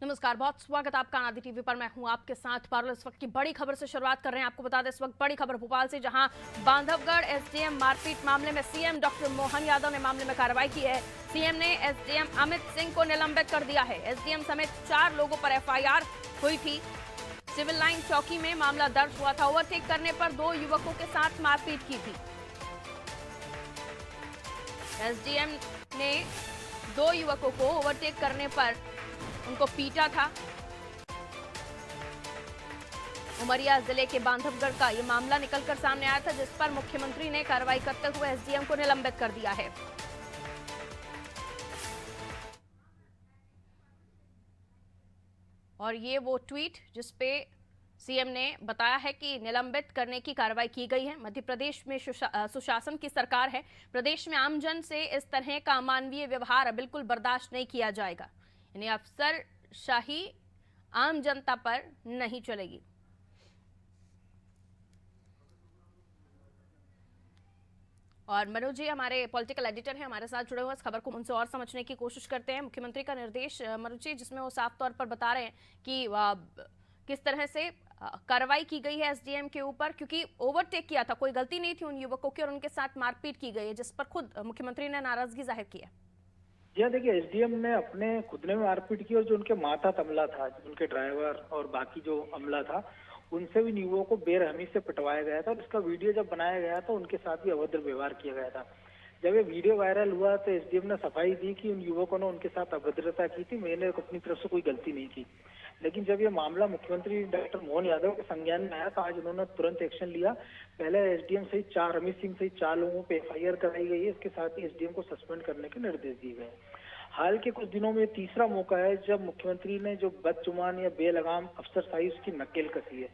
नमस्कार, बहुत स्वागत आपका आनंद टीवी पर। मैं हूं आपके साथ पारुल। इस वक्त की बड़ी खबर से शुरुआत कर रहे हैं। आपको बता दें, इस वक्त बड़ी खबर भोपाल से, जहां बांधवगढ़ एसडीएम मारपीट मामले में सीएम डॉक्टर मोहन यादव ने मामले में कार्रवाई की है। सीएम ने एसडीएम अमित सिंह को निलंबित कर दिया है। एसडीएम समेत 4 लोगों पर एफआईआर हुई थी। सिविल लाइन चौकी में मामला दर्ज हुआ था। ओवरटेक करने पर 2 युवकों के साथ मारपीट की थी। एसडीएम ने 2 युवकों को ओवरटेक करने पर उनको पीटा था। उमरिया जिले के बांधवगढ़ का ये मामला निकलकर सामने आया था, जिस पर मुख्यमंत्री ने कार्रवाई करते हुए एसडीएम को निलंबित कर दिया है। और ये वो ट्वीट जिसपे सीएम ने बताया है कि निलंबित करने की कार्रवाई की गई है। मध्य प्रदेश में सुशासन की सरकार है। प्रदेश में आमजन से इस तरह का अमानवीय व्यवहार बिल्कुल बर्दाश्त नहीं किया जाएगा। यानी अफसरशाही आम जनता पर नहीं चलेगी। और मनोज जी हमारे पॉलिटिकल एडिटर हैं, हमारे साथ जुड़े हुए, इस खबर को उनसे और समझने की कोशिश करते हैं। मुख्यमंत्री का निर्देश मनोज जी, जिसमें वो साफ तौर पर बता रहे हैं कि किस तरह से कार्रवाई की गई है एसडीएम के ऊपर, क्योंकि ओवरटेक किया था, कोई गलती नहीं थी उन युवकों की और उनके साथ मारपीट की गई है, जिस पर खुद मुख्यमंत्री ने नाराजगी जाहिर की है। यह देखिए, एसडीएम ने अपने खुद ने मारपीट की और जो उनके मातहत अमला था, उनके ड्राइवर और बाकी जो अमला था, उनसे भी युवकों को बेरहमी से पिटवाया गया था। और इसका वीडियो जब बनाया गया तो उनके साथ भी अभद्र व्यवहार किया गया था। जब ये वीडियो वायरल हुआ तो एसडीएम ने सफाई दी कि उन युवकों ने उनके साथ अभद्रता की थी, मैंने अपनी तरफ से कोई गलती नहीं की। लेकिन जब ये मामला मुख्यमंत्री डॉक्टर मोहन यादव के संज्ञान में आया तो आज उन्होंने तुरंत एक्शन लिया। पहले एसडीएम सहित 4 अमित सिंह सहित 4 लोगों पे एफआईआर कराई गई है। इसके साथ ही एसडीएम को सस्पेंड करने के निर्देश दिए गए। हाल के कुछ दिनों में तीसरा मौका है जब मुख्यमंत्री ने जो बदजुबान या बेलगाम अफसरशाही उसकी नकेल कसी है।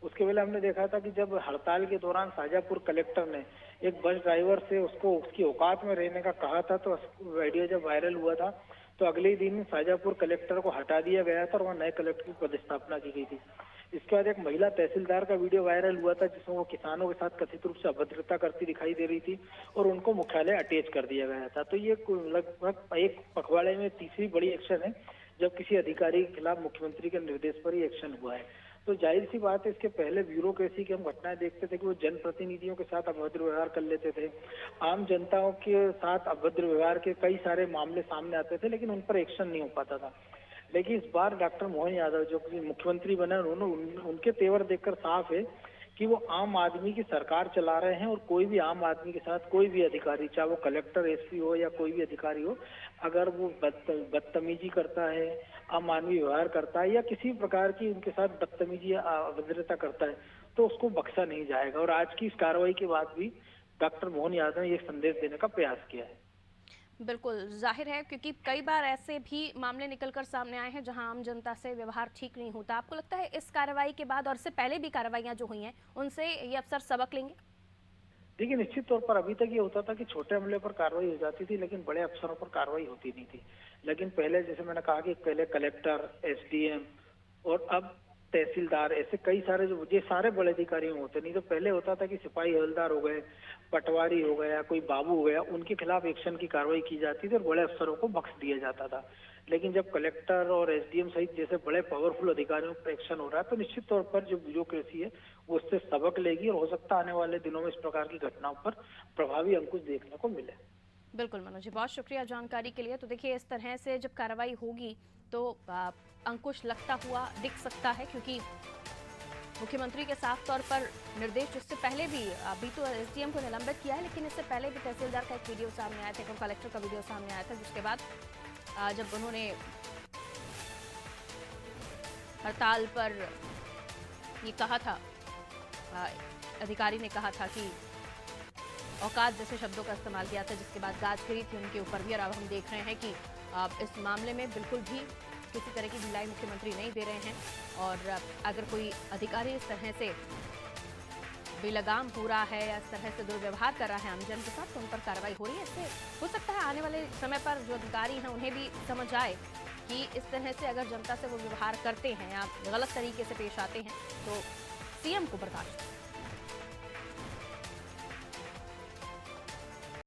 उसके पहले हमने देखा था कि जब हड़ताल के दौरान शाजापुर कलेक्टर ने एक बस ड्राइवर से उसको उसकी औकात में रहने का कहा था, तो वीडियो जब वायरल हुआ था तो अगले ही दिन शाजापुर कलेक्टर को हटा दिया गया था और वहाँ नए कलेक्टर की पदस्थापना की गई थी। इसके बाद एक महिला तहसीलदार का वीडियो वायरल हुआ था, जिसमें वो किसानों के साथ कथित रूप से अभद्रता करती दिखाई दे रही थी और उनको मुख्यालय अटैच कर दिया गया था। तो ये लगभग एक पखवाड़े में तीसरी बड़ी एक्शन है जब किसी अधिकारी के खिलाफ मुख्यमंत्री के निर्देश पर ही एक्शन हुआ है। तो जाहिर सी बात है, इसके पहले ब्यूरोक्रेसी की हम घटनाएं देखते थे कि वो जनप्रतिनिधियों के साथ अभद्र व्यवहार कर लेते थे। आम जनताओं के साथ अभद्र व्यवहार के कई सारे मामले सामने आते थे, लेकिन उन पर एक्शन नहीं हो पाता था। लेकिन इस बार डॉक्टर मोहन यादव जो कि मुख्यमंत्री बने, उनके तेवर देखकर साफ है कि वो आम आदमी की सरकार चला रहे हैं और कोई भी आम आदमी के साथ कोई भी अधिकारी, चाहे वो कलेक्टर एसपी हो या कोई भी अधिकारी हो, अगर वो बदतमीजी करता है, अमानवीय व्यवहार करता है या किसी प्रकार की उनके साथ बदतमीजी या अभद्रता करता है, तो उसको बख्शा नहीं जाएगा। और आज की इस कार्रवाई के बाद भी डॉक्टर मोहन यादव ने ये संदेश देने का प्रयास किया है। बिल्कुल जाहिर है, क्योंकि कई बार ऐसे भी मामले निकलकर सामने आए हैं जहां आम जनता से व्यवहार ठीक नहीं होता। आपको लगता है इस कार्रवाई के बाद और इससे पहले भी कार्रवाइयां जो हुई हैं उनसे ये अफसर सबक लेंगे? देखिए, निश्चित तौर पर अभी तक ये होता था कि छोटे हमले पर कार्रवाई हो जाती थी, लेकिन बड़े अफसरों पर कार्रवाई होती नहीं थी। लेकिन पहले, जैसे मैंने कहा कि पहले कलेक्टर, एसडीएम और अब तहसीलदार, ऐसे कई सारे जो ये सारे बड़े अधिकारी होते नहीं। तो पहले होता था कि सिपाही हवलदार हो गए, पटवारी हो गया, कोई बाबू हो गया, उनके खिलाफ एक्शन की कार्रवाई की जाती थी और बड़े अफसरों को बख्श दिया जाता था। लेकिन जब कलेक्टर और एसडीएम सहित जैसे बड़े पावरफुल अधिकारियों पर एक्शन हो रहा है, तो निश्चित तौर पर जो ब्यूरोक्रेसी है वो उससे सबक लेगी और हो सकता है आने वाले दिनों में इस प्रकार की घटनाओं पर प्रभावी अंकुश देखने को मिले। बिल्कुल मनोज जी, बहुत शुक्रिया जानकारी के लिए। तो देखिए, इस तरह से जब कार्रवाई होगी तो अंकुश लगता हुआ दिख सकता है, क्योंकि मुख्यमंत्री के साफ तौर पर निर्देश, इससे पहले भी अभी तो एसडीएम को निलंबित किया है, लेकिन इससे पहले भी तहसीलदार का एक वीडियो सामने आया था, कलेक्टर का वीडियो सामने आया था, जिसके बाद जब उन्होंने हड़ताल पर ये कहा था, अधिकारी ने कहा था कि औकात जैसे शब्दों का इस्तेमाल किया था, जिसके बाद गाज गिरी थी उनके ऊपर भी। और अब हम देख रहे हैं कि इस मामले में बिल्कुल भी किसी तरह की ढिलाई मुख्यमंत्री नहीं दे रहे हैं। और अगर कोई अधिकारी इस तरह से बेलगाम हो रहा है या इस तरह से दुर्व्यवहार कर रहा है आमजन के साथ, तो उन पर कार्रवाई हो रही है। इससे हो सकता है आने वाले समय पर जो अधिकारी हैं उन्हें भी समझ आए कि इस तरह से अगर जनता से वो व्यवहार करते हैं या गलत तरीके से पेश आते हैं तो सीएम को बर्दाश्त